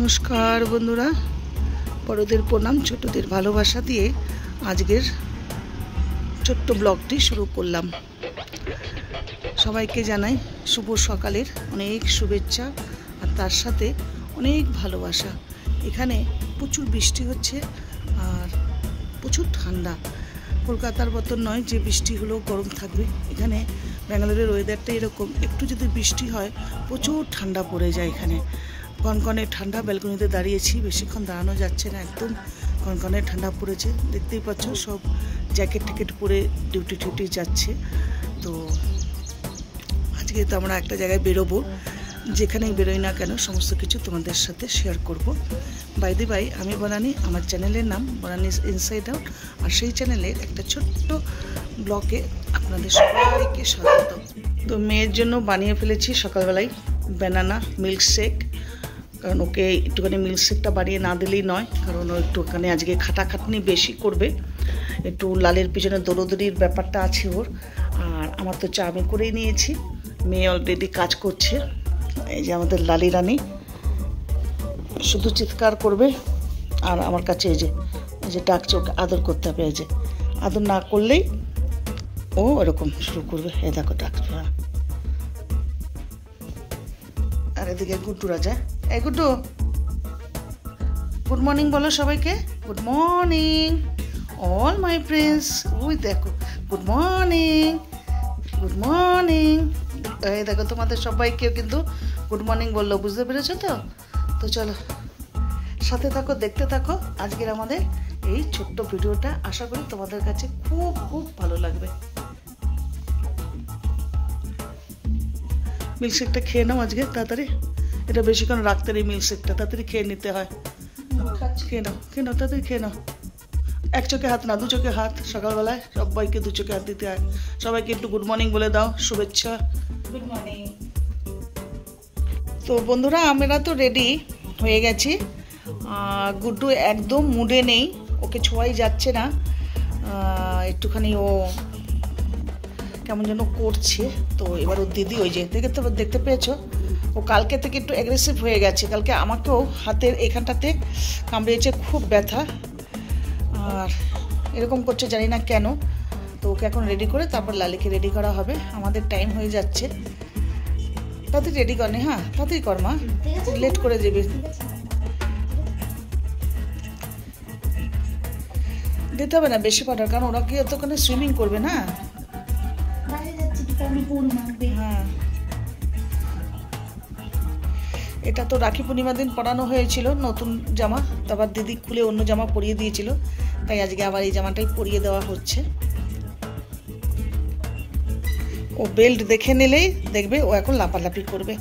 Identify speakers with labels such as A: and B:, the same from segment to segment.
A: নমস্কার বন্ধুরা, বড়দের প্রণাম, ছোটদের ভালোবাসা দিয়ে আজকের ছোট্ট ব্লগটি শুরু করলাম। সবাইকে জানাই শুভ সকালের অনেক শুভেচ্ছা আর তার সাথে অনেক ভালোবাসা। এখানে প্রচুর বৃষ্টি হচ্ছে আর প্রচুর ঠান্ডা। কলকাতার মতন নয় যে বৃষ্টি হলেও গরম থাকবে। এখানে ব্যাঙ্গালোরের ওয়েদারটা এরকম, একটু যদি বৃষ্টি হয় প্রচুর ঠান্ডা পড়ে যায়। এখানে কনকনে ঠান্ডা। ব্যালকনিতে দাঁড়িয়েছি, বেশিক্ষণ দাঁড়ানো যাচ্ছে না, একদম কনকনে ঠান্ডা পড়েছে। দেখতেই পাচ্ছ সব জ্যাকেট ট্যাকেট পরে ডিউটি টিউটি যাচ্ছে। তো আজকে তো আমরা একটা জায়গায় বেরোবো, যেখানেই বেরোই না কেন সমস্ত কিছু তোমাদের সাথে শেয়ার করব। বাই দি বাই, আমি বনানী, আমার চ্যানেলের নাম বনানী ইনসাইড আউট। আর সেই চ্যানেলের একটা ছোট্ট ব্লগে আপনাদের সবাইকে স্বাগত। তো মেয়ের জন্য বানিয়ে ফেলেছি সকালবেলায় ব্যানানা মিল্কশেক, কারণ ওকে একটুখানি মিল্কশেকটা বানিয়ে না দিলেই নয়, কারণ ও একটুখানি আজকে খাটাখাটনি বেশি করবে, একটু লালের পিছনে দৌড়দৌড়ির ব্যাপারটা আছে ওর। আর আমার তো চা আমি করেই নিয়েছি, মেয়ে অলরেডি কাজ করছে। এই যে আমাদের লালি রানী শুধু চিৎকার করবে আর আমার কাছে এই যে ডাকছে, ওকে আদর করতে হবে। এই যে আদর না করলেই ও এরকম শুরু করবে। এই দেখো ডাকছে। আর এদিকে গুড্ডু রাজা, এই গুড্ডু গুড মর্নিং বলো সবাইকে। Good morning all my friends. ওই দেখো গুড মর্নিং, গুড মর্নিং। এই দেখো তোমাদের সবাইকেও কিন্তু গুড মর্নিং বললো, বুঝতে পেরেছো তো? তো চলো সাথে থাকো, দেখতে থাকো আজকের আমাদের এই ছোট্ট ভিডিওটা। আশা করি তোমাদের কাছে খুব খুব ভালো লাগবে। মিল্কশেকটা খেয়ে নাও আজকে তাড়াতাড়ি, এটা বেশিক্ষণ রাখতে নেই। মিল্কশেকটা তাড়াতাড়ি খেয়ে নিতে হয়। খেয়ে নাও, খেয়ে নাও, তাড়াতাড়ি খেয়ে নাও। এক চোখে হাত না, দু চোখে হাত। সকালবেলায় সবাইকে দু চোখে হাত দিতে হয়। সবাইকে একটু গুড মর্নিং বলে দাও, শুভেচ্ছা। Good morning. তো বন্ধুরা, আমরা তো রেডি হয়ে গেছি। গুড্ডু একদম মুডে নেই, ওকে ছোঁয়াই যাচ্ছে না। একটুখানি ও কেমন যেন করছে। তো এবার ওর দিদি ওই যে দেখতে পেয়েছো, ও কালকে থেকে একটু অ্যাগ্রেসিভ হয়ে গেছে। কালকে আমাকেও হাতের এখানটাতে কামড়িয়েছে, খুব ব্যথা। আর এরকম করছে জানি না কেন। তো ওকে এখন রেডি করে তারপর লালিকে রেডি করা হবে। আমাদের টাইম হয়ে যাচ্ছে, তাড়াতাড়ি রেডি কর নি। হ্যাঁ তাড়াতাড়ি কর মা, লেট করে যাবি। দিতে হবে না বেশি পাউডার, কারণ ওরা কি এতক্ষণে সুইমিং করবে না। হ্যাঁ, এটা তো রাখি পূর্ণিমার দিন পরানো হয়েছিল নতুন জামা, তারপর দিদি খুলে অন্য জামা পরিয়ে দিয়েছিল, তাই আজকে আবার এই জামাটাই পরিয়ে দেওয়া হচ্ছে। ও বেল্ট দেখে নিলেই দেখবে ও এখন লাপালাপি করবে।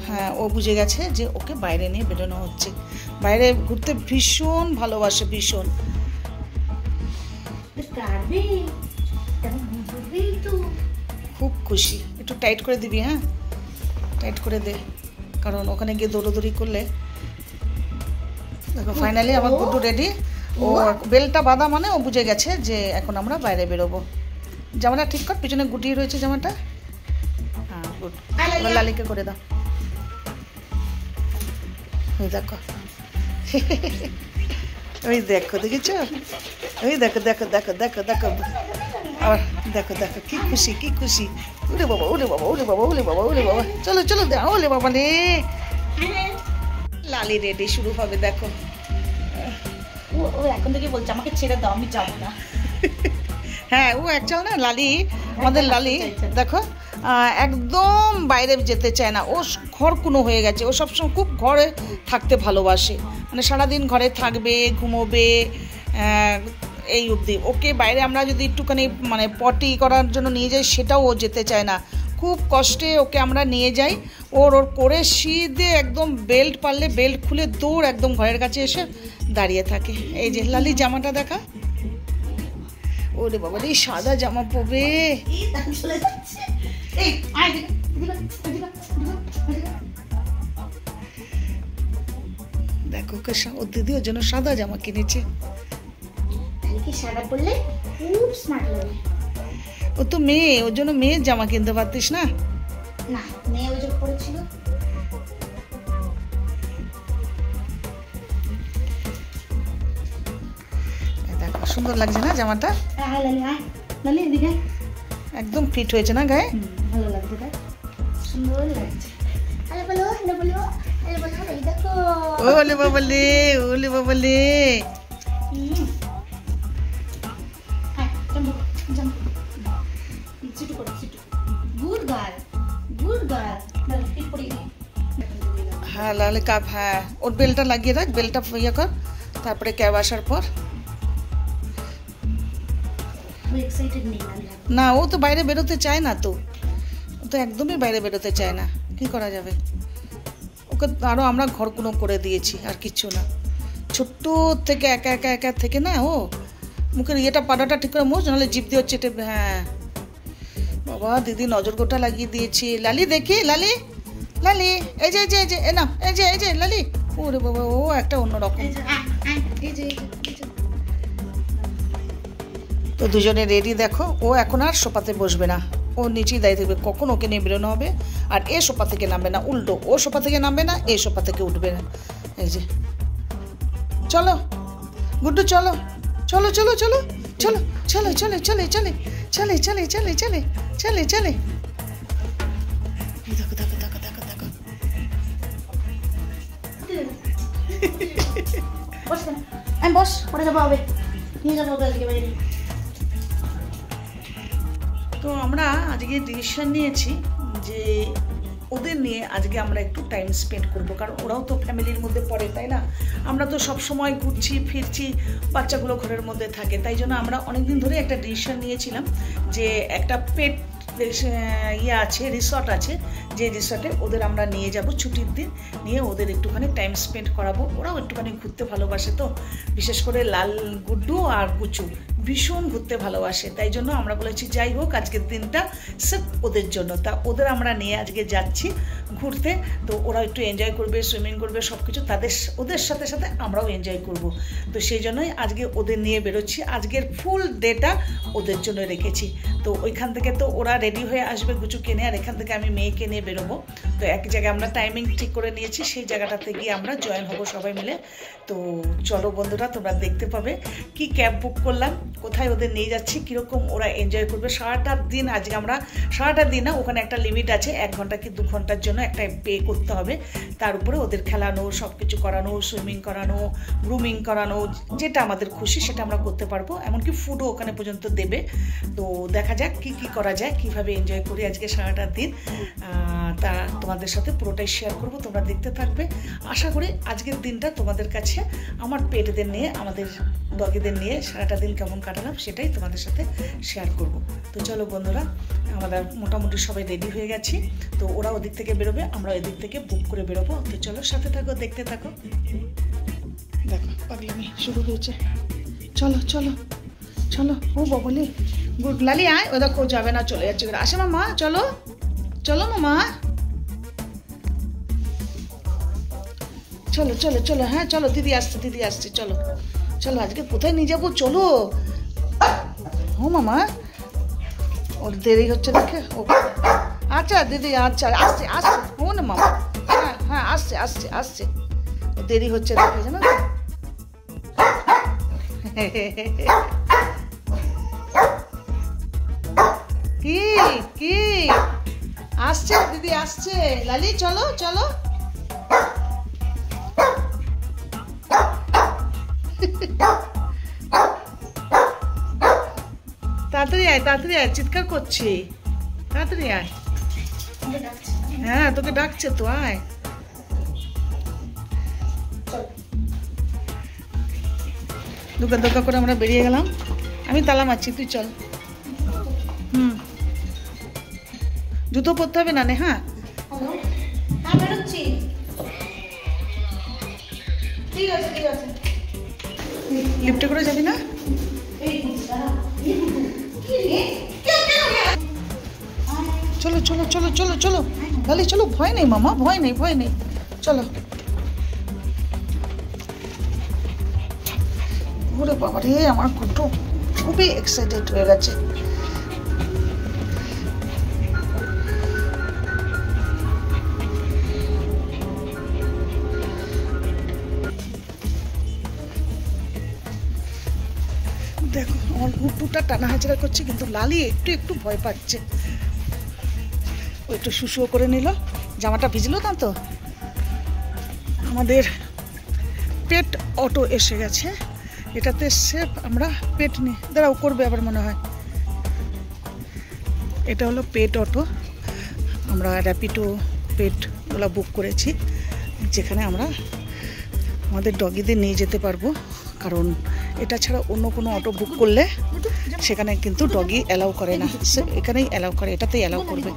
A: হ্যাঁ, ও বুঝে গেছে যে ওকে বাইরে নিয়ে বেরোনো হচ্ছে। বাইরে ঘুরতে ভীষণ ভালোবাসে, ভীষণ। খুব খুশি। একটু টাইট করে দিবি। হ্যাঁ টাইট করে দে, কারণ ওখানে গিয়ে দৌড়োদৌড়ি করলে। দেখো ফাইনালি আমার গুড্ডু রেডি। ও বেলটা বাঁধা মানে ও বুঝে গেছে যে এখন আমরা বাইরে বেরোবো। জামাটা ঠিক কর, পিছনে গুটিয়ে রয়েছে জামাটা। হ্যাঁ গুড। এবার লালিকে করে দাও। ওই দেখো, ওই দেখো, দেখেছ? ওই দেখো দেখো দেখো দেখো দেখো, আবার দেখো দেখো, কি খুশি কি খুশি। ওরে বাবা, ওরে বাবা, ওরে বাবা, ওরে বাবা, ওরে বাবা। চলো চলো, ওরে বাবা রে। লালি রেডি, শুরু হবে। দেখো
B: ও এখন থেকে বলছে আমাকে ছেড়ে দাও, আমি যাবো না।
A: হ্যাঁ, ও অ্যাকচুয়াল না লালি, আমাদের লালি দেখো একদম বাইরে যেতে চায় না। ও ঘরকুনো হয়ে গেছে। ও সবসময় খুব ঘরে থাকতে ভালোবাসে, মানে সারাদিন ঘরে থাকবে, ঘুমোবে, এই অবধি। ওকে বাইরে আমরা যদি একটুখানি মানে পটি করার জন্য নিয়ে যাই, সেটাও ও যেতে চায় না। খুব কষ্টে ওকে আমরা নিয়ে যাই। ওর করে সিধে একদম বেল্ট পারলে বেল্ট খুলে দৌড় একদম ঘরের কাছে এসে দাঁড়িয়ে থাকে। এই যে লালি জামাটা দেখা। ওরে বাবা রে, সাদা জামা পরবে। দেখো ওর দিদি ওর জন্য সাদা জামা কিনেছে। ও তো মেয়ে, ওর জন্য মেয়ের জামা কিনতে পারতিস না?
B: না, মেয়ে ওই যে পড়েছিল।
A: সুন্দর লাগছে না জামাটা?
B: হ্যাঁ লালি আয়, লালি এদিকে।
A: একদম ফিট হয়েছে না গায়ে?
B: ভালো লাগছে তাই, সুন্দর লাগছে। আরে বলো, আরে বলো, আরে বলো, এই দেখো।
A: ওলে বাবালে, ওলে বাবালে।
B: হ্যাঁ, জাম্প জাম্প, সিটু করো সিটু। Good girl, good girl. দাঁড়া, ঠিক পড়িয়ে নে।
A: হ্যাঁ লালে কাপ, হ্যাঁ ওর বেলটা লাগিয়ে রাখ, বেলটা ইয়ে কর, তারপরে ক্যাব আসার পর।
B: ও এক্সাইটেড নেই লালি।
A: না ও তো বাইরে বেরোতে চায় না, তো ও তো একদমই বাইরে বেরোতে চায় না, কি করা যাবে? ওকে আরও আমরা ঘর কোনো করে দিয়েছি, আর কিচ্ছু না। ছোট্ট থেকে একা একা একা থেকে না ও মুখের ইয়েটা পাড়াটা ঠিক করে মোচ, নাহলে জিভ দিয়ে চেটে। হ্যাঁ বাবা, দিদি নজর গোটা লাগিয়ে দিয়েছি। লালি দেখি, লালি লালি, এই যে এই যে এই যে এ না, এই যে এই যে লালি। ওরে বাবা, ও একটা অন্যরকম।
B: এই যে এই যে এই যে।
A: তো দুজনে রেডি দেখো। ও এখন আর সোফাতে বসবে না, ও নিচেই দাঁড়িয়ে থাকবে। কখন ওকে নিয়ে বেরোনো হবে, আর এ সোফা থেকে নামবে না, উল্টো ও সোফা থেকে নামবে না, এ সোফা থেকে উঠবে না। এই যে চলো গুড্ডু, চলো চলো চলো চলো চলো চলো চলে চলে চলে চলে চলে চলে চলে চলে চলে। দেখো দেখো দেখো দেখো দেখো।
B: বস না, আমি বস, পরে যাবো হবে, নিয়ে যাবো ওকে আজকে বাইরে।
A: তো আমরা আজকে ডিসিশন নিয়েছি যে ওদের নিয়ে আজকে আমরা একটু টাইম স্পেন্ড করব, কারণ ওরাও তো ফ্যামিলির মধ্যে পড়ে, তাই না? আমরা তো সব সময় ঘুরছি ফিরছি, বাচ্চাগুলো ঘরের মধ্যে থাকে, তাই জন্য আমরা অনেক দিন ধরে একটা ডিসিশন নিয়েছিলাম যে একটা পেট ইয়ে আছে, রিসর্ট আছে, যে রিসর্টে ওদের আমরা নিয়ে যাব ছুটির দিন, নিয়ে ওদের একটুখানি টাইম স্পেন্ড করাবো। ওরাও একটুখানি ঘুরতে ভালোবাসে, তো বিশেষ করে লাল, গুড্ডু আর গুচু ভীষণ ঘুরতে ভালোবাসে, তাই জন্য আমরা বলেছি যাই হোক আজকের দিনটা সির্ফ ওদের জন্য। তা ওদের আমরা নিয়ে আজকে যাচ্ছি ঘুরতে, তো ওরা একটু এনজয় করবে, সুইমিং করবে, সব কিছু ওদের সাথে সাথে আমরাও এনজয় করব। তো সেই জন্যই আজকে ওদের নিয়ে বেরোচ্ছি, আজকের ফুল ডেটা ওদের জন্য রেখেছি। তো ওইখান থেকে তো ওরা রেডি হয়ে আসবে গুচুকে নিয়ে, আর এখান থেকে আমি মেয়েকে নিয়ে বেরোবো। তো এক জায়গায় আমরা টাইমিং ঠিক করে নিয়েছি, সেই জায়গাটাতে গিয়ে আমরা জয়েন হব সবাই মিলে। তো চলো বন্ধুরা, তোমরা দেখতে পাবে কি ক্যাব বুক করলাম, কোথায় ওদের নিয়ে যাচ্ছি, কীরকম ওরা এনজয় করবে সারাটা দিন। আজকে আমরা সারাটা দিন না, ওখানে একটা লিমিট আছে, 1 ঘন্টা কি 2 ঘন্টার জন্য একটা পে করতে হবে। তার উপরে ওদের খেলানো, সব কিছু করানো, সুইমিং করানো, গ্রুমিং করানো, যেটা আমাদের খুশি সেটা আমরা করতে পারবো। এমনকি ফুডও ওখানে পর্যন্ত দেবে। তো দেখা যাক কি কি করা যায়, কিভাবে এনজয় করি আজকে সারাটা দিন। তা তোমাদের সাথে পুরোটাই শেয়ার করব, তোমরা দেখতে থাকবে। আশা করি আজকের দিনটা তোমাদের কাছে আমার পেটদের নিয়ে, আমাদের ডগিদের নিয়ে সারাটা দিন কেমন কাটালাম সেটাই তোমাদের সাথে শেয়ার করব। তো চলো বন্ধুরা, আমরা মোটামুটি সবাই রেডি হয়ে গেছি। তো ওরা ওদিক থেকে বেরোবে, আমরা এদিক থেকে বুক করে বেরোবো। তো চলো সাথে থাকো, দেখতে থাকো। দেখো পাগলামি শুরু হয়েছে। চলো চলো চলো। ও বলি গুড লালি আয়, ও দেখো যাবে না, চলে যাচ্ছে। আসে মামা, চলো চলো মামা, চলো চলো চলো। হ্যাঁ চলো, দিদি আসছে, দিদি আসছে, চলো চলো। আজকে কোথায় নিয়ে যাবো, চলো। ও মামা, ওর দেরি হচ্ছে দেখে। ও আচ্ছা দিদি, আচ্ছা আসছে আসছে। ও না মামা, হ্যাঁ হ্যাঁ আসছে আসছে আসছে। ও দেরি হচ্ছে দেখে, জানো তো। কি কি আসছে দিদি, আসছে। লালি চলো চলো। তাড়াতাড়ি আয়, তাড়াতাড়ি আয়, চিৎকার করছি, তাড়াতাড়ি আয়। হ্যাঁ তোকে ডাকছে তো, আয়। দোকান দোকান করে আমরা বেরিয়ে গেলাম। আমি তালা মারছি, তুই চল। জুতো পরতে হবে না নে। হ্যাঁ
B: বেরোচ্ছি, ঠিক আছে ঠিক আছে।
A: লিফটে করে যাবি না? চলো চলো চলো চলো চলো লালি, চলো। ভয় নেই মামা, ভয় নেই, ভয় নেই, চলো। ওরে বাবা রে, আমার কুটু খুবই এক্সাইটেড হয়ে গেছে। দেখো আমার গুট্টুটা টানা হাজরা করছে, কিন্তু লালি একটু একটু ভয় পাচ্ছে। ও একটু শুশুও করে নিল, জামাটা ভিজলো না তো। আমাদের পেট অটো এসে গেছে, এটাতে এসে আমরা পেট নিয়ে দাঁড়াও করবে আবার মনে হয়। এটা হলো পেট অটো, আমরা র্যাপিডো পেটগুলো বুক করেছি, যেখানে আমরা আমাদের ডগিদের নিয়ে যেতে পারবো। কারণ এটা ছাড়া অন্য কোনো অটো বুক করলে সেখানে কিন্তু ডগি অ্যালাউ করে না, এখানেই অ্যালাউ করে, এটাতেই অ্যালাউ করবে।